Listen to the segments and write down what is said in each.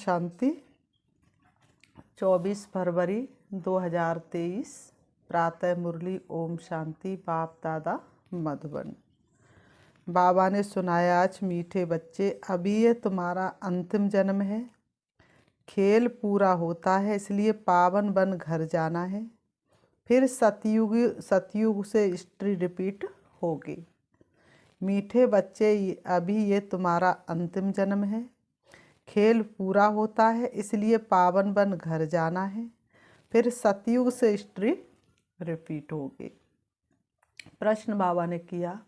शांति। 24 फरवरी 2023 प्रातः मुरली। ओम शांति। बाप दादा मधुबन। बाबा ने सुनाया, आज मीठे बच्चे, अभी ये तुम्हारा अंतिम जन्म है। खेल पूरा होता है, इसलिए पावन बन घर जाना है। फिर सतयुग से हिस्ट्री रिपीट होगी। मीठे बच्चे, अभी ये तुम्हारा अंतिम जन्म है। खेल पूरा होता है, इसलिए पावन बन घर जाना है। फिर सतयुग से हिस्ट्री रिपीट होगी। प्रश्न बाबा ने किया,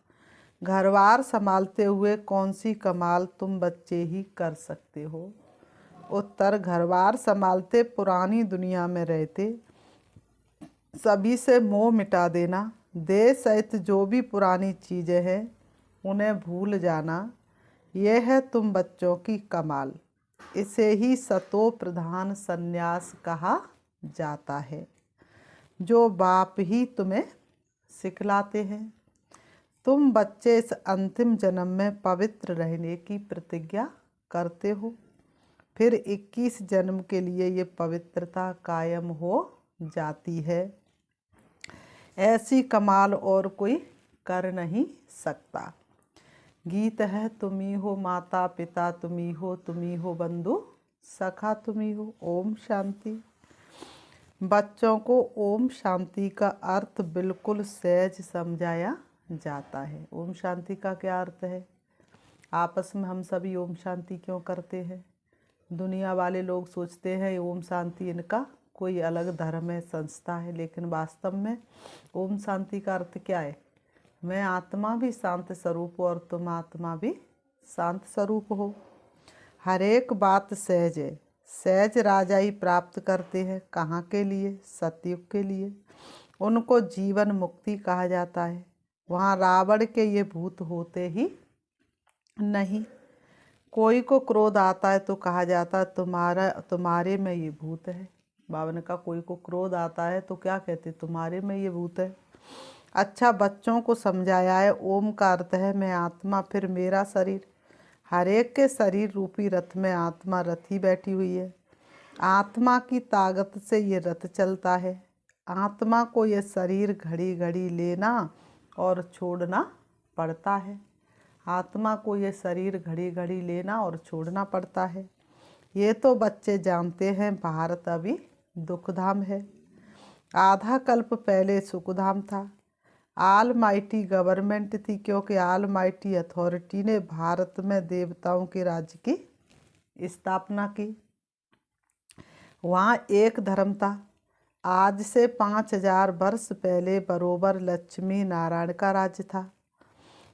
घरवार संभालते हुए कौन सी कमाल तुम बच्चे ही कर सकते हो? उत्तर, घरवार संभालते पुरानी दुनिया में रहते सभी से मोह मिटा देना, देश सहित जो भी पुरानी चीज़ें हैं उन्हें भूल जाना, यह है तुम बच्चों की कमाल। इसे ही सतो प्रधान संन्यास कहा जाता है, जो बाप ही तुम्हें सिखलाते हैं। तुम बच्चे इस अंतिम जन्म में पवित्र रहने की प्रतिज्ञा करते हो, फिर 21 जन्म के लिए ये पवित्रता कायम हो जाती है। ऐसी कमाल और कोई कर नहीं सकता। गीत है, तुम्ही हो माता पिता, तुम्ही हो बंधु सखा, तुम्ही हो। ओम शांति। बच्चों को ओम शांति का अर्थ बिल्कुल सहज समझाया जाता है। ओम शांति का क्या अर्थ है? आपस में हम सभी ओम शांति क्यों करते हैं? दुनिया वाले लोग सोचते हैं ओम शांति इनका कोई अलग धर्म है, संस्था है, लेकिन वास्तव में ओम शांति का अर्थ क्या है? मैं आत्मा भी शांत स्वरूप हो और तुम आत्मा भी शांत स्वरूप हो। हर एक बात सहज है। सहज राजा ही प्राप्त करते हैं। कहाँ के लिए? सतयुग के लिए। उनको जीवन मुक्ति कहा जाता है। वहाँ रावण के ये भूत होते ही नहीं। कोई को क्रोध आता है तो कहा जाता है तुम्हारे में ये भूत है। बाबा ने कहा, कोई को क्रोध आता है तो क्या कहते? तुम्हारे में ये भूत है। अच्छा, बच्चों को समझाया है, ओम का अर्थ है मैं आत्मा, फिर मेरा शरीर। हर एक के शरीर रूपी रथ में आत्मा रथी बैठी हुई है। आत्मा की ताकत से ये रथ चलता है। आत्मा को ये शरीर घड़ी घड़ी लेना और छोड़ना पड़ता है। आत्मा को ये शरीर घड़ी घड़ी लेना और छोड़ना पड़ता है। ये तो बच्चे जानते हैं, भारत अभी दुखधाम है। आधा कल्प पहले सुखधाम था। आल माइटी गवर्नमेंट थी, क्योंकि आल माइटी अथॉरिटी ने भारत में देवताओं के राज्य की स्थापना की। वहाँ एक धर्म था। आज से 5000 वर्ष पहले बरोबर लक्ष्मी नारायण का राज्य था।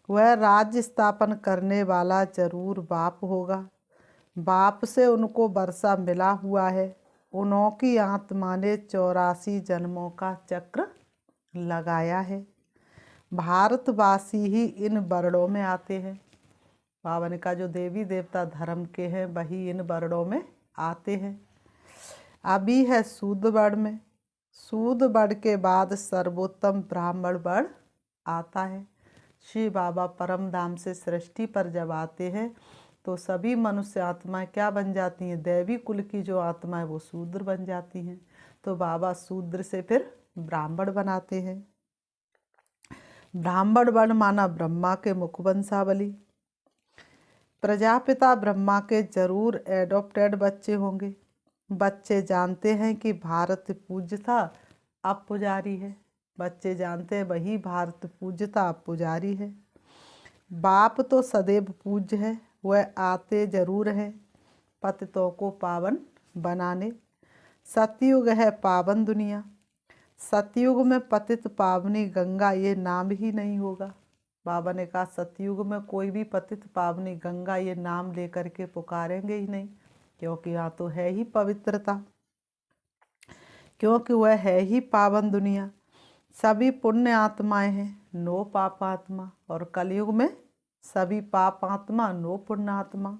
वह राज्य स्थापन करने वाला जरूर बाप होगा। बाप से उनको वर्षा मिला हुआ है। उनकी आत्मा ने 84 जन्मों का चक्र लगाया है। भारतवासी ही इन वर्णों में आते हैं। बाबा ने कहा, जो देवी देवता धर्म के हैं वही इन वर्णों में आते हैं। अभी है सूद वर्ण में। सूद वर्ण के बाद सर्वोत्तम ब्राह्मण वर्ण आता है। श्री बाबा परम धाम से सृष्टि पर जब आते हैं तो सभी मनुष्य आत्माएं क्या बन जाती हैं? दैवी कुल की जो आत्मा है वो शूद्र बन जाती हैं। तो बाबा शूद्र से फिर ब्राह्मण बनाते हैं। ब्राह्मण वर्ण माना ब्रह्मा के मुखवंशावली। प्रजापिता ब्रह्मा के जरूर एडॉप्टेड बच्चे होंगे। बच्चे जानते हैं कि भारत पूज्य था, अब पुजारी है। बच्चे जानते हैं वही भारत पूज्य था, अब पुजारी है। बाप तो सदैव पूज्य है, वह आते जरूर हैं पतितों को पावन बनाने। सतयुग है पावन दुनिया। सतयुग में पतित पावनी गंगा ये नाम ही नहीं होगा। बाबा ने कहा, सतयुग में कोई भी पतित पावनी गंगा ये नाम लेकर के पुकारेंगे ही नहीं, क्योंकि यहाँ तो है ही पवित्रता, क्योंकि वह है ही पावन दुनिया। सभी पुण्य आत्माएं हैं, नो पाप आत्मा। और कलयुग में सभी पाप आत्मा, नो पुण्य आत्मा।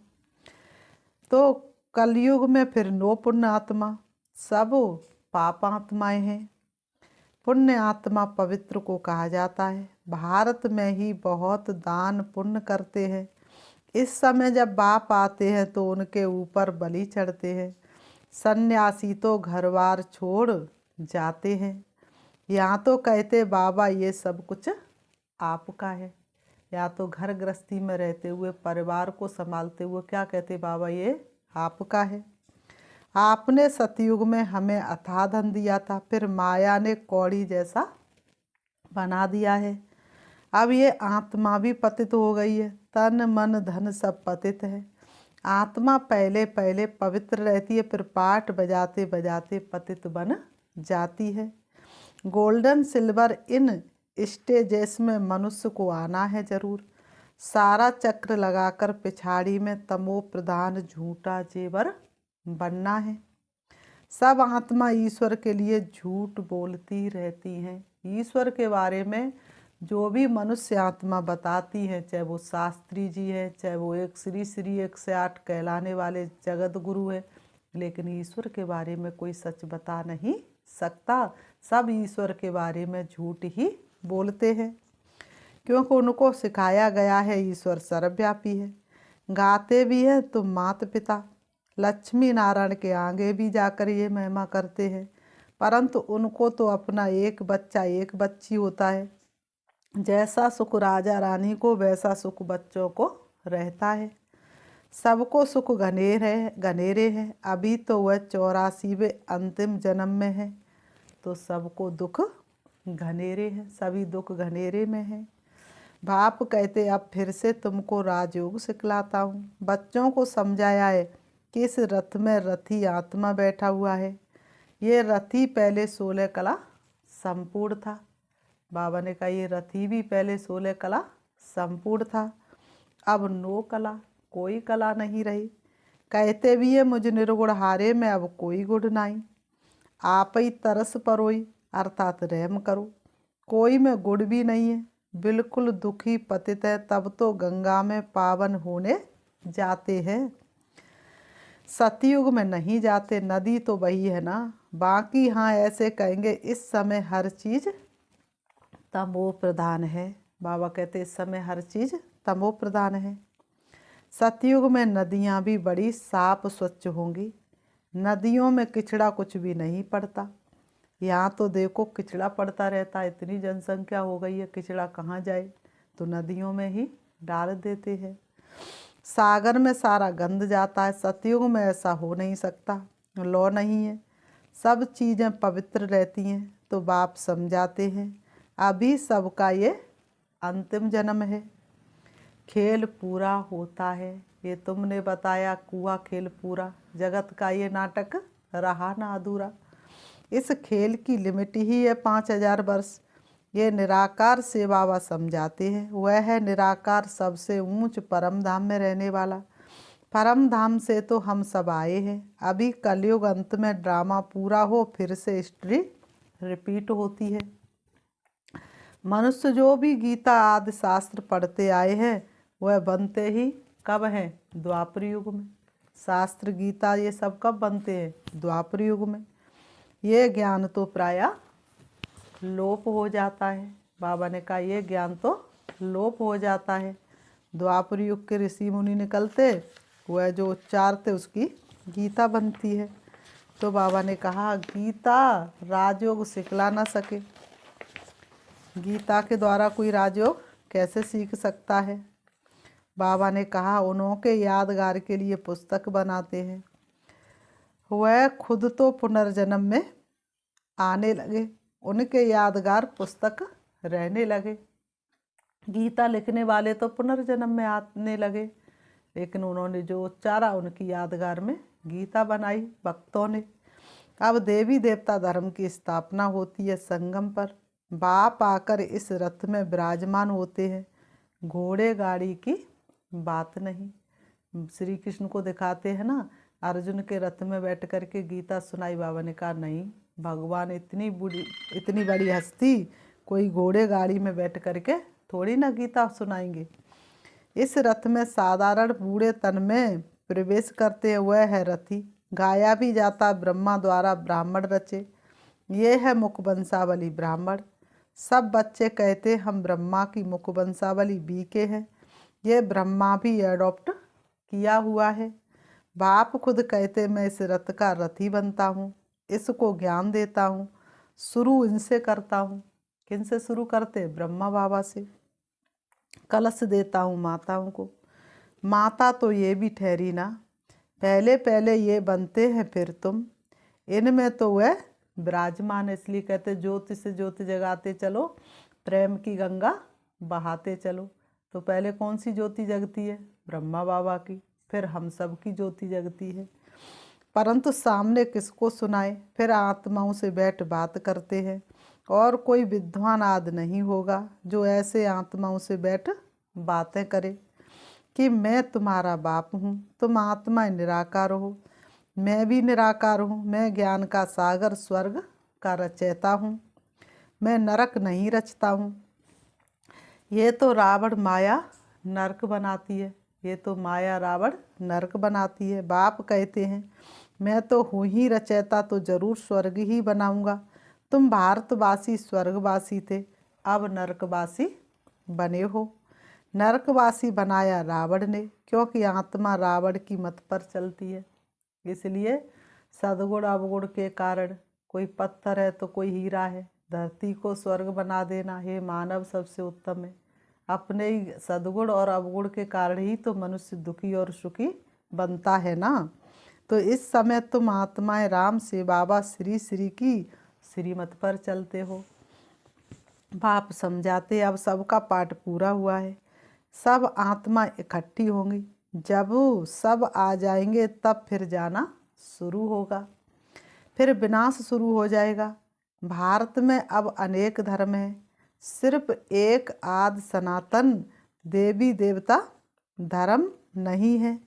तो कलयुग में फिर नो पुण्य आत्मा, सब पाप आत्माएं हैं। पुण्य आत्मा पवित्र को कहा जाता है। भारत में ही बहुत दान पुण्य करते हैं, इस समय जब बाप आते हैं तो उनके ऊपर बलि चढ़ते हैं। सन्यासी तो घर बार छोड़ जाते हैं। यहाँ तो कहते बाबा ये सब कुछ आपका है। या तो घर गृहस्थी में रहते हुए परिवार को संभालते हुए क्या कहते बाबा ये आपका है। आपने सतयुग में हमें अथाह धन दिया था, फिर माया ने कौड़ी जैसा बना दिया है। अब ये आत्मा भी पतित हो गई है, तन मन धन सब पतित है। आत्मा पहले पहले पवित्र रहती है, फिर पाठ बजाते बजाते पतित बन जाती है। गोल्डन सिल्वर इन स्टेजेस में मनुष्य को आना है जरूर। सारा चक्र लगाकर पिछाड़ी में तमो प्रधान झूठा जेवर बनना है। सब आत्मा ईश्वर के लिए झूठ बोलती रहती हैं। ईश्वर के बारे में जो भी मनुष्य आत्मा बताती है, चाहे वो शास्त्री जी है, चाहे वो एक श्री श्री 108 कहलाने वाले जगत गुरु है, लेकिन ईश्वर के बारे में कोई सच बता नहीं सकता। सब ईश्वर के बारे में झूठ ही बोलते हैं, क्योंकि उनको सिखाया गया है ईश्वर सर्वव्यापी है। गाते भी हैं तो माता पिता लक्ष्मी नारायण के आगे भी जाकर ये महिमा करते हैं, परंतु उनको तो अपना एक बच्चा एक बच्ची होता है। जैसा सुख राजा रानी को वैसा सुख बच्चों को रहता है। सबको सुख घनेरे हैं। अभी तो वह 84वें अंतिम जन्म में है, तो सबको दुख घनेरे हैं, सभी दुख घनेरे में हैं। बाप कहते अब फिर से तुमको राजयोग सिखलाता हूँ। बच्चों को समझाया है कि इस रथ में रथी आत्मा बैठा हुआ है। ये रथी पहले 16 कला संपूर्ण था। बाबा ने कहा ये रथी भी पहले 16 कला संपूर्ण था, अब 9 कला, कोई कला नहीं रही। कहते भी है मुझ निर्गुण हारे में अब कोई गुण नहीं। आप ही तरस परोई अर्थात रहम करो। कोई में गुण भी नहीं है, बिल्कुल दुखी पतित है, तब तो गंगा में पावन होने जाते हैं। सतयुग में नहीं जाते, नदी तो वही है ना। बाकी हाँ ऐसे कहेंगे इस समय हर चीज़ तमो प्रधान है। बाबा कहते इस समय हर चीज़ तमो प्रधान है। सतयुग में नदियाँ भी बड़ी साफ स्वच्छ होंगी। नदियों में किचड़ा कुछ भी नहीं पड़ता। यहाँ तो देखो किचड़ा पड़ता रहता है, इतनी जनसंख्या हो गई है, किचड़ा कहाँ जाए, तो नदियों में ही डाल देते हैं। सागर में सारा गंद जाता है। सतयुग में ऐसा हो नहीं सकता, लौ नहीं है, सब चीज़ें पवित्र रहती हैं। तो बाप समझाते हैं अभी सबका ये अंतिम जन्म है, खेल पूरा होता है। ये तुमने बताया कुआ खेल पूरा, जगत का ये नाटक रहा ना अधूरा। इस खेल की लिमिट ही है 5000 वर्ष। ये निराकार से बाबा समझाते हैं, वह है निराकार सबसे ऊंच परम धाम में रहने वाला। परम धाम से तो हम सब आए हैं। अभी कलयुग अंत में ड्रामा पूरा हो, फिर से हिस्ट्री रिपीट होती है। मनुष्य जो भी गीता आदि शास्त्र पढ़ते आए हैं वह बनते ही कब हैं? द्वापर युग में। शास्त्र गीता ये सब कब बनते हैं? द्वापर युग में। ये ज्ञान तो प्राय लोप हो जाता है। बाबा ने कहा ये ज्ञान तो लोप हो जाता है। द्वापर युग के ऋषि मुनि निकलते, वह जो उच्चारते उसकी गीता बनती है। तो बाबा ने कहा गीता राजयोग सिखला ना सके, गीता के द्वारा कोई राजयोग कैसे सीख सकता है। बाबा ने कहा उनके यादगार के लिए पुस्तक बनाते हैं। वह खुद तो पुनर्जन्म में आने लगे, उनके यादगार पुस्तक रहने लगे। गीता लिखने वाले तो पुनर्जन्म में आने लगे, लेकिन उन्होंने जो उच्चारा उनकी यादगार में गीता बनाई भक्तों ने। अब देवी देवता धर्म की स्थापना होती है संगम पर। बाप आकर इस रथ में विराजमान होते हैं। घोड़े गाड़ी की बात नहीं। श्री कृष्ण को दिखाते हैं ना, अर्जुन के रथ में बैठ कर के गीता सुनाई। बाबा ने कहा नहीं, भगवान इतनी बड़ी हस्ती कोई घोड़े गाड़ी में बैठ करके थोड़ी ना गीता सुनाएंगे। इस रथ में साधारण बूढ़े तन में प्रवेश करते हुए है रथी। गाया भी जाता ब्रह्मा द्वारा ब्राह्मण रचे, ये है मुखवंशावली ब्राह्मण। सब बच्चे कहते हम ब्रह्मा की मुखवंशावली बी के हैं। ये ब्रह्मा भी एडॉप्ट किया हुआ है। बाप खुद कहते मैं इस रथ का रथी बनता हूँ, इसको ज्ञान देता हूँ, शुरू इनसे करता हूँ। किनसे शुरू करते? ब्रह्मा बाबा से। कलश देता हूँ माताओं को। माता तो ये भी ठहरी ना, पहले पहले ये बनते हैं फिर तुम, इनमें तो वह विराजमान है। इसलिए कहते ज्योति से ज्योति जगाते चलो, प्रेम की गंगा बहाते चलो। तो पहले कौन सी ज्योति जगती है? ब्रह्मा बाबा की, फिर हम सब की ज्योति जगती है। परंतु सामने किसको सुनाए? फिर आत्माओं से बैठ बात करते हैं, और कोई विद्वान आदि नहीं होगा जो ऐसे आत्माओं से बैठ बातें करे कि मैं तुम्हारा बाप हूँ, तुम आत्मा निराकार हो, मैं भी निराकार हूँ, मैं ज्ञान का सागर स्वर्ग का रचयिता हूँ, मैं नरक नहीं रचता हूँ। ये तो रावण माया नरक बनाती है, ये तो माया रावण नरक बनाती है। बाप कहते हैं मैं तो हूँ ही रचयिता, तो जरूर स्वर्ग ही बनाऊंगा। तुम भारतवासी स्वर्गवासी थे, अब नरकवासी बने हो। नरकवासी बनाया रावण ने, क्योंकि आत्मा रावण की मत पर चलती है। इसलिए सदगुण अवगुण के कारण कोई पत्थर है तो कोई हीरा है। धरती को स्वर्ग बना देना हे मानव सबसे उत्तम है। अपने ही सदगुण और अवगुण के कारण ही तो मनुष्य दुखी और सुखी बनता है ना। तो इस समय तुम आत्माएं राम से बाबा श्री श्री की श्रीमत पर चलते हो। बाप समझाते अब सबका पाठ पूरा हुआ है, सब आत्मा इकट्ठी होंगी। जब सब आ जाएंगे तब फिर जाना शुरू होगा, फिर विनाश शुरू हो जाएगा। भारत में अब अनेक धर्म हैं, सिर्फ एक आद सनातन देवी देवता धर्म नहीं है।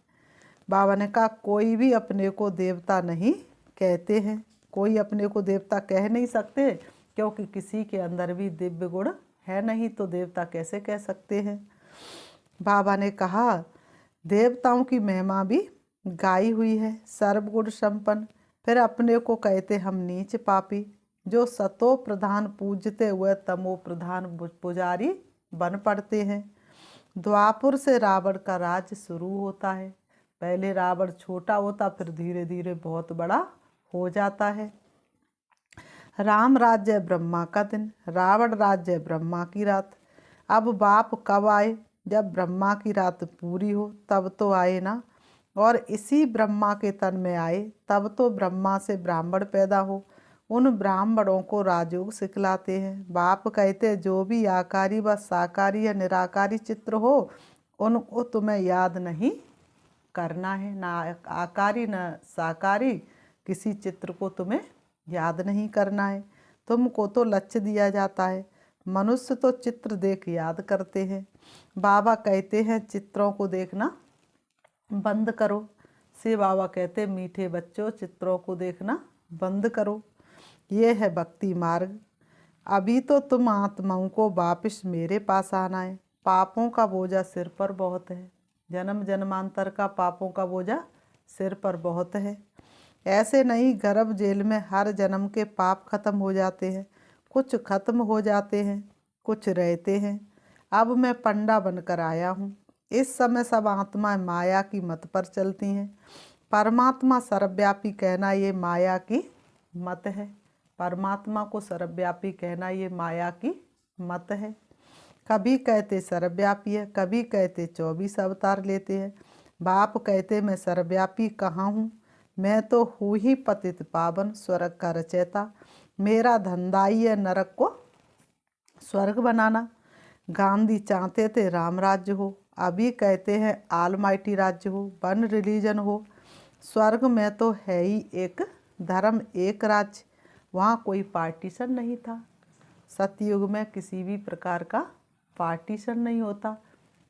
बाबा ने कहा कोई भी अपने को देवता नहीं कहते हैं, कोई अपने को देवता कह नहीं सकते, क्योंकि किसी के अंदर भी दिव्य गुण है नहीं, तो देवता कैसे कह सकते हैं। बाबा ने कहा देवताओं की महिमा भी गाई हुई है, सर्वगुण संपन्न। फिर अपने को कहते हम नीच पापी, जो सतो प्रधान पूजते हुए तमो प्रधान पुजारी बन पड़ते हैं। द्वापुर से रावण का राज्य शुरू होता है। पहले रावण छोटा होता, फिर धीरे धीरे बहुत बड़ा हो जाता है। राम राज्य ब्रह्मा का दिन, रावण राज्य ब्रह्मा की रात। अब बाप कब आए? जब ब्रह्मा की रात पूरी हो तब तो आए ना, और इसी ब्रह्मा के तन में आए तब तो ब्रह्मा से ब्राह्मण पैदा हो। उन ब्राह्मणों को राजयोग सिखलाते हैं। बाप कहते जो भी आकारी व साकारी या निराकारी चित्र हो उनको तुम्हें याद नहीं करना है, ना आकारी न साकारी किसी चित्र को तुम्हें याद नहीं करना है। तुमको तो लक्ष्य दिया जाता है, मनुष्य तो चित्र देख याद करते हैं। बाबा कहते हैं चित्रों को देखना बंद करो। से बाबा कहते मीठे बच्चों चित्रों को देखना बंद करो, ये है भक्ति मार्ग। अभी तो तुम आत्माओं को वापिस मेरे पास आना है। पापों का बोझा सिर पर बहुत है, जन्म जन्मांतर का पापों का बोझा सिर पर बहुत है। ऐसे नहीं गर्भ जेल में हर जन्म के पाप खत्म हो जाते हैं, कुछ खत्म हो जाते हैं, कुछ रहते हैं। अब मैं पंडा बनकर आया हूँ। इस समय सब आत्माएं माया की मत पर चलती हैं। परमात्मा सर्वव्यापी कहना ये माया की मत है। परमात्मा को सर्वव्यापी कहना ये माया की मत है। कभी कहते सर्वव्यापी है, कभी कहते 24 अवतार लेते हैं। बाप कहते मैं सर्वव्यापी कहाँ हूँ, मैं तो हूँ ही पतित पावन स्वर्ग का रचयिता। मेरा धंधा ही है नरक को स्वर्ग बनाना। गांधी चाहते थे राम राज्य हो, अभी कहते हैं आलमाइटी राज्य हो, वन रिलीजन हो। स्वर्ग में तो है ही एक धर्म, एक राज्य, वहाँ कोई पार्टीशन नहीं था। सतयुग में किसी भी प्रकार का पार्टीशन नहीं होता।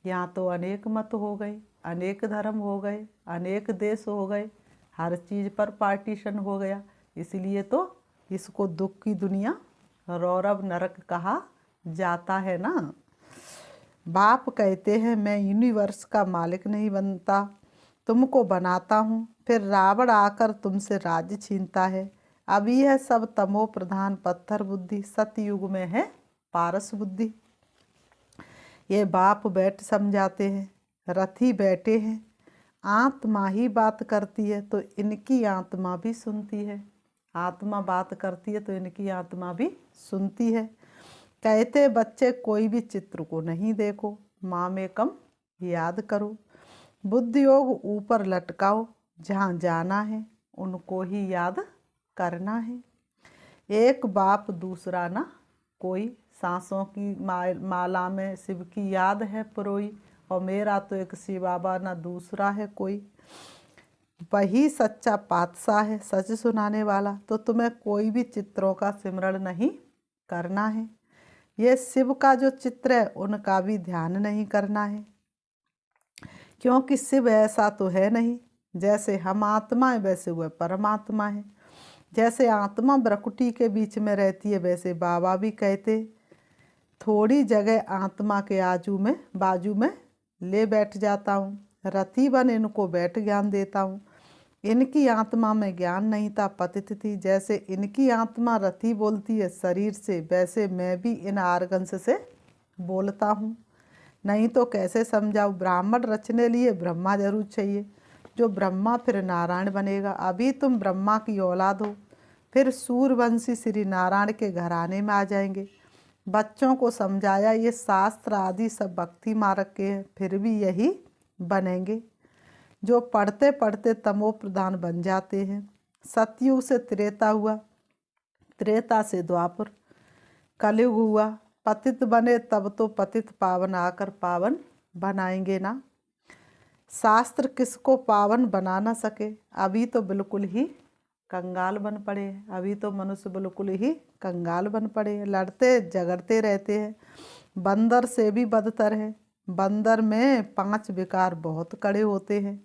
यहाँ तो अनेक मत हो गए, अनेक धर्म हो गए, अनेक देश हो गए, हर चीज़ पर पार्टीशन हो गया। इसलिए तो इसको दुख की दुनिया रौरव नरक कहा जाता है ना। बाप कहते हैं मैं यूनिवर्स का मालिक नहीं बनता, तुमको बनाता हूँ, फिर रावण आकर तुमसे राज्य छीनता है। अब यह सब तमो प्रधान पत्थर बुद्धि, सतयुग में है पारस बुद्धि। ये बाप बैठ समझाते हैं। रथी बैठे हैं। आत्मा ही बात करती है तो इनकी आत्मा भी सुनती है। आत्मा बात करती है तो इनकी आत्मा भी सुनती है। कहते बच्चे कोई भी चित्र को नहीं देखो, मामेकम याद करो। बुद्धि योग ऊपर लटकाओ, जहाँ जाना है उनको ही याद करना है। एक बाप दूसरा ना कोई, सांसों की माला में शिव की याद है पुरोई, और मेरा तो एक शिव बाबा ना दूसरा है कोई। वही सच्चा पातशाह है, सच सुनाने वाला। तो तुम्हें कोई भी चित्रों का सिमरण नहीं करना है। ये शिव का जो चित्र है उनका भी ध्यान नहीं करना है, क्योंकि शिव ऐसा तो है नहीं। जैसे हम आत्मा है वैसे वह परमात्मा है। जैसे आत्मा ब्रकुटी के बीच में रहती है, वैसे बाबा भी कहते थोड़ी जगह आत्मा के बाजू में ले बैठ जाता हूँ। रति बन इनको बैठ ज्ञान देता हूँ। इनकी आत्मा में ज्ञान नहीं था, पतित थी। जैसे इनकी आत्मा रति बोलती है शरीर से, वैसे मैं भी इन आर्गन्स से बोलता हूँ। नहीं तो कैसे समझाऊँ। ब्राह्मण रचने लिए ब्रह्मा जरूर चाहिए, जो ब्रह्मा फिर नारायण बनेगा। अभी तुम ब्रह्मा की औलाद हो, फिर सूर्यवंशी श्री नारायण के घराने में आ जाएंगे। बच्चों को समझाया ये शास्त्र आदि सब भक्ति मार्ग के हैं, फिर भी यही बनेंगे जो पढ़ते पढ़ते तमो प्रधान बन जाते हैं। सतयुग से त्रेता हुआ, त्रेता से द्वापर, कलयुग हुआ। पतित बने तब तो पतित पावन आकर पावन बनाएंगे ना। शास्त्र किसको पावन बना ना सके। अभी तो बिल्कुल ही कंगाल बन पड़े हैं। अभी तो मनुष्य बिल्कुल ही कंगाल बन पड़े हैं, लड़ते झगड़ते रहते हैं। बंदर से भी बदतर है। बंदर में 5 विकार बहुत कड़े होते हैं।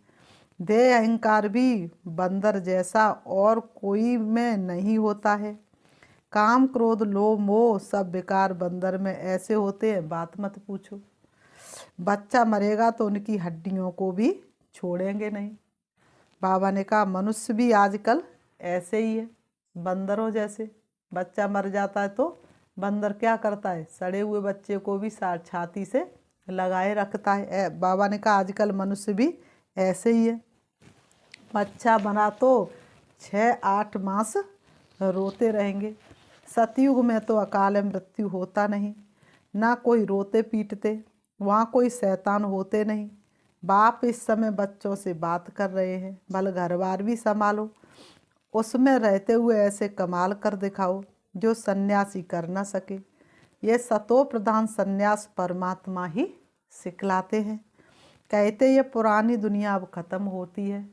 देह अहंकार भी बंदर जैसा और कोई में नहीं होता है। काम क्रोध लोभ मोह सब विकार बंदर में ऐसे होते हैं, बात मत पूछो। बच्चा मरेगा तो उनकी हड्डियों को भी छोड़ेंगे नहीं। बाबा ने कहा मनुष्य भी आजकल ऐसे ही है, बंदरों जैसे। बच्चा मर जाता है तो बंदर क्या करता है, सड़े हुए बच्चे को भी छाती से लगाए रखता है। बाबा ने कहा आजकल मनुष्य भी ऐसे ही है। बच्चा बना तो 6-8 मास रोते रहेंगे। सतयुग में तो अकाल मृत्यु होता नहीं, ना कोई रोते पीटते, वहाँ कोई शैतान होते नहीं। बाप इस समय बच्चों से बात कर रहे हैं, भले घर बार भी संभालो, उसमें रहते हुए ऐसे कमाल कर दिखाओ जो सन्यासी कर ना सके। ये सतो प्रधान सन्यास परमात्मा ही सिखलाते हैं। कहते ये पुरानी दुनिया अब खत्म होती है।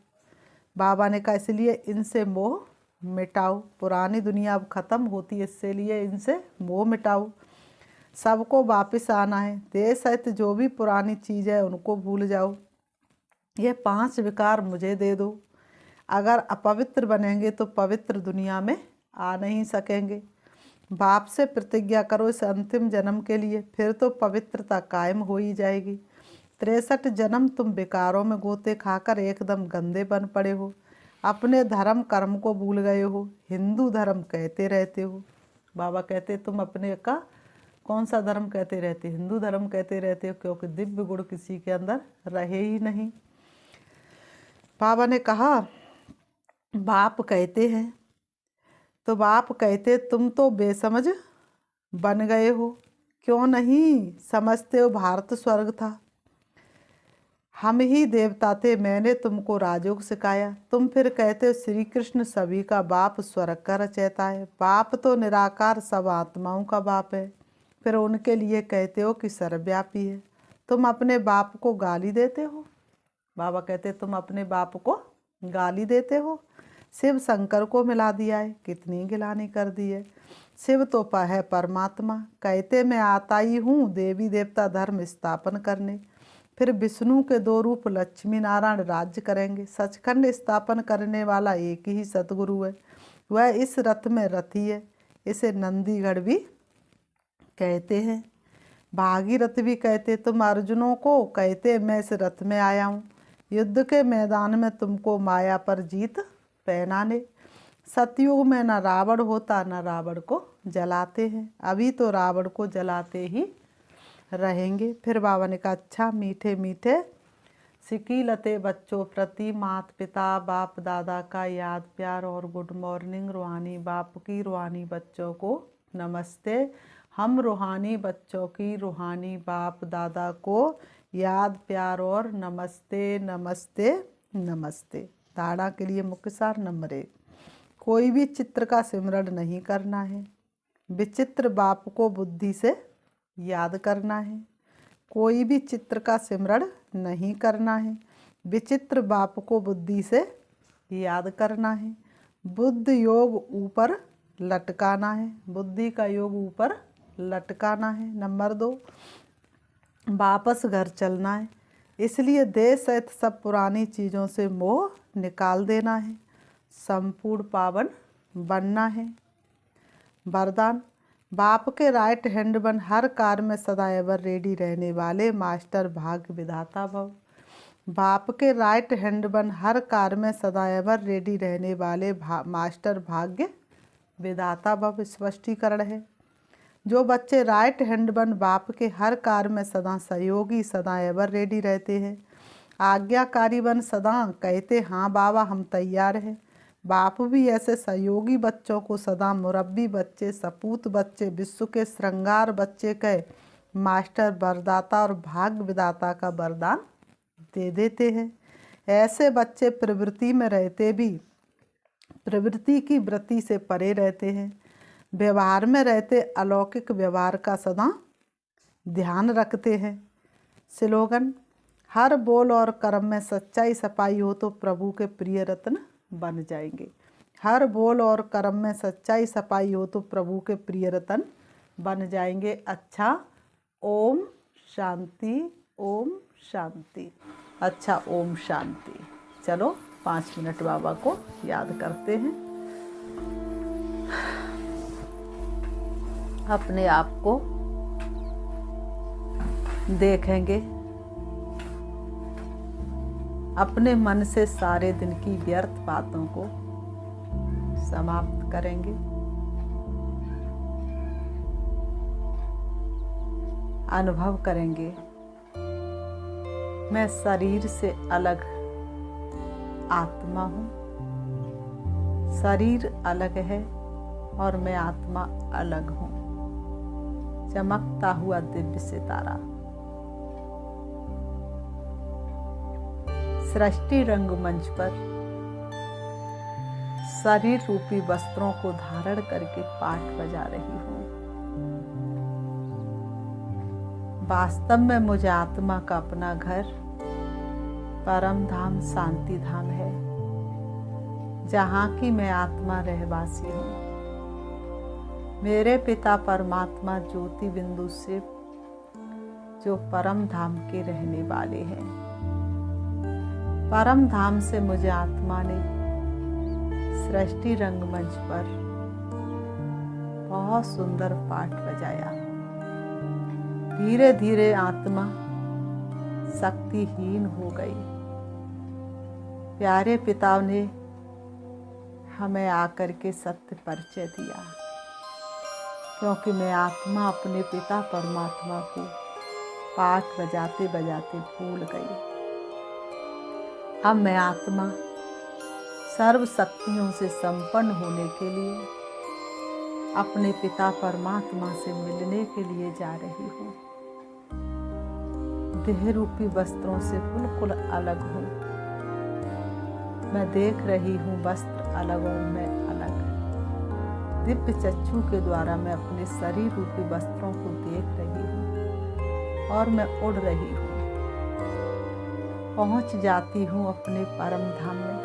बाबा ने कहा इसलिए इनसे मोह मिटाओ। पुरानी दुनिया अब खत्म होती है, इसलिए इनसे मोह मिटाओ। सबको वापस आना है। देश सहित जो भी पुरानी चीज़ है उनको भूल जाओ। ये 5 विकार मुझे दे दो। अगर अपवित्र बनेंगे तो पवित्र दुनिया में आ नहीं सकेंगे। बाप से प्रतिज्ञा करो इस अंतिम जन्म के लिए, फिर तो पवित्रता कायम हो ही जाएगी। 63 जन्म तुम विकारों में गोते खाकर एकदम गंदे बन पड़े हो। अपने धर्म कर्म को भूल गए हो, हिंदू धर्म कहते रहते हो। बाबा कहते तुम अपने का कौन सा धर्म कहते रहते, हिंदू धर्म कहते रहते हो, क्योंकि दिव्य गुण किसी के अंदर रहे ही नहीं। बाबा ने कहा बाप कहते हैं, तो बाप कहते तुम तो बेसमझ बन गए हो, क्यों नहीं समझते हो भारत स्वर्ग था, हम ही देवता थे, मैंने तुमको राजयोग सिखाया। तुम फिर कहते हो श्री कृष्ण सभी का बाप स्वर्ग का रचयिता है। बाप तो निराकार सब आत्माओं का बाप है, फिर उनके लिए कहते हो कि सर्वव्यापी है। तुम अपने बाप को गाली देते हो। बाबा कहते तुम अपने बाप को गाली देते हो। शिव शंकर को मिला दिया है, कितनी गिलानी कर दी है। शिव तो है परमात्मा, कहते मैं आता ही हूँ देवी देवता धर्म स्थापन करने। फिर विष्णु के 2 रूप लक्ष्मी नारायण राज्य करेंगे। सचखंड स्थापन करने वाला एक ही सतगुरु है, वह इस रथ में रथी है। इसे नंदीगढ़ भी कहते हैं, भागीरथ भी कहते। तुम अर्जुनों को कहते मैं इस रथ में आया हूँ युद्ध के मैदान में तुमको माया पर जीत पहनाने। सतयुग में न रावण होता, न रावण को जलाते हैं। अभी तो रावण को जलाते ही रहेंगे। फिर बाबा ने कहा अच्छा मीठे मीठे सिकीलते बच्चों प्रति माता पिता बाप दादा का याद प्यार और गुड मॉर्निंग। रूहानी बाप की रूहानी बच्चों को नमस्ते। हम रूहानी बच्चों की रूहानी बाप दादा को याद प्यार और नमस्ते नमस्ते नमस्ते। धारणा के लिए मुख्य सार नंबर 1, कोई भी चित्र का सिमरण नहीं करना है। विचित्र बाप को बुद्धि से याद करना है। कोई भी चित्र का सिमरण नहीं करना है। विचित्र बाप को बुद्धि से याद करना है। बुद्ध योग ऊपर लटकाना है। बुद्धि का योग ऊपर लटकाना है। नंबर 2, वापस घर चलना है। इसलिए देह सहित सब पुरानी चीज़ों से मोह निकाल देना है। संपूर्ण पावन बनना है। वरदान, बाप के राइट हैंड बन हर कार्य में सदा एवर रेडी रहने वाले मास्टर भाग्य विधाता भव। बाप के राइट हैंड बन हर कार्य में सदा एवर रेडी रहने वाले मास्टर भाग्य विधाता भव। स्पष्टीकरण है, जो बच्चे राइट हैंड बन बाप के हर कार्य में सदा सहयोगी सदा एवर रेडी रहते हैं, आज्ञाकारी बन सदा कहते हाँ बाबा हम तैयार हैं। बाप भी ऐसे सहयोगी बच्चों को सदा मुरब्बी बच्चे, सपूत बच्चे, विश्व के श्रृंगार बच्चे कह मास्टर वरदाता और भाग्य विधाता का वरदान दे देते हैं। ऐसे बच्चे प्रवृत्ति में रहते भी प्रवृत्ति की वृत्ति से परे रहते हैं। व्यवहार में रहते अलौकिक व्यवहार का सदा ध्यान रखते हैं। स्लोगन, हर बोल और कर्म में सच्चाई सफाई हो तो प्रभु के प्रिय रत्न बन जाएंगे। हर बोल और कर्म में सच्चाई सफाई हो तो प्रभु के प्रिय रत्न बन जाएंगे। अच्छा, ओम शांति, ओम शांति। अच्छा, ओम शांति। चलो 5 मिनट बाबा को याद करते हैं। अपने आप को देखेंगे। अपने मन से सारे दिन की व्यर्थ बातों को समाप्त करेंगे। अनुभव करेंगे, मैं शरीर से अलग आत्मा हूँ। शरीर अलग है और मैं आत्मा अलग हूँ। चमकता हुआ दिव्य सितारा। सृष्टि रंगमंच पर शरीर रूपी वस्त्रों को धारण करके पाठ बजा रही हूँ। वास्तव में मुझे आत्मा का अपना घर परम धाम शांति धाम है, जहाँ की मैं आत्मा रहवासी हूँ। मेरे पिता परमात्मा ज्योति बिंदु से जो परम धाम के रहने वाले हैं। परम धाम से मुझे आत्मा ने सृष्टि रंगमंच पर बहुत सुंदर पाठ बजाया। धीरे धीरे आत्मा शक्तिहीन हो गई। प्यारे पिता ने हमें आकर के सत्य परिचय दिया, क्योंकि मैं आत्मा अपने पिता परमात्मा को पाठ बजाते बजाते भूल गई। अब मैं आत्मा सर्व शक्तियों से संपन्न होने के लिए अपने पिता परमात्मा से मिलने के लिए जा रही हूँ। देह रूपी वस्त्रों से बिल्कुल अलग हूँ। मैं देख रही हूँ वस्त्र अलग और मैं अलग। दिव्य चक्षु के द्वारा मैं अपने शरीर रूपी वस्त्रों को देख रही हूँ और मैं उड़ रही हूँ। पहुँच जाती हूँ अपने परम धाम में।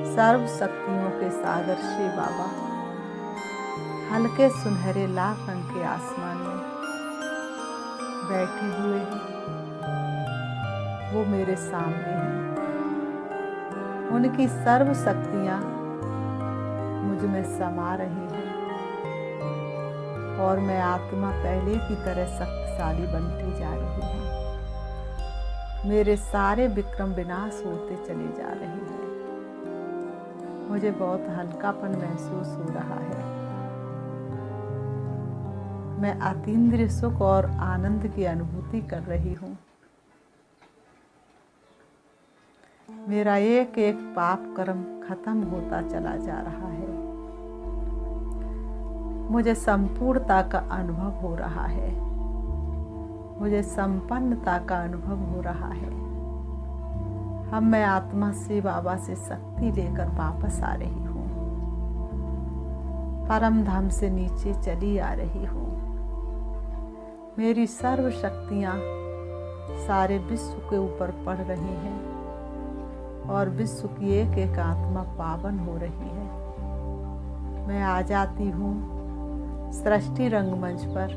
सर्व शक्तियों के सागर श्री बाबा हल्के सुनहरे लाल रंग के आसमान में बैठे हुए हैं। वो मेरे सामने हैं। उनकी सर्व शक्तियाँ मुझ में समा रही हैं और मैं आत्मा पहले की तरह शक्तिशाली बनती जा रही हूँ। मेरे सारे विक्रम विनाश होते चले जा रहे हैं। मुझे बहुत हल्कापन महसूस हो रहा है। मैं अतीन्द्रिय सुख और आनंद की अनुभूति कर रही हूँ। मेरा एक एक पाप कर्म खत्म होता चला जा रहा है। मुझे संपूर्णता का अनुभव हो रहा है। मुझे संपन्नता का अनुभव हो रहा है। अब मैं आत्मा से, बाबा से शक्ति लेकर वापस आ रही हूँ। परम धाम से नीचे चली आ रही हूँ। मेरी सर्व शक्तियाँ सारे विश्व के ऊपर पड़ रही हैं और विश्व की एक एक आत्मा पावन हो रही है। मैं आ जाती हूँ सृष्टि रंगमंच पर,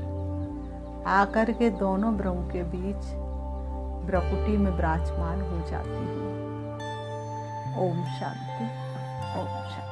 आकर के दोनों ब्रह्म के बीच भ्रकुटी में विराजमान हो जाती हूँ। ओम शांति, ओम शांति।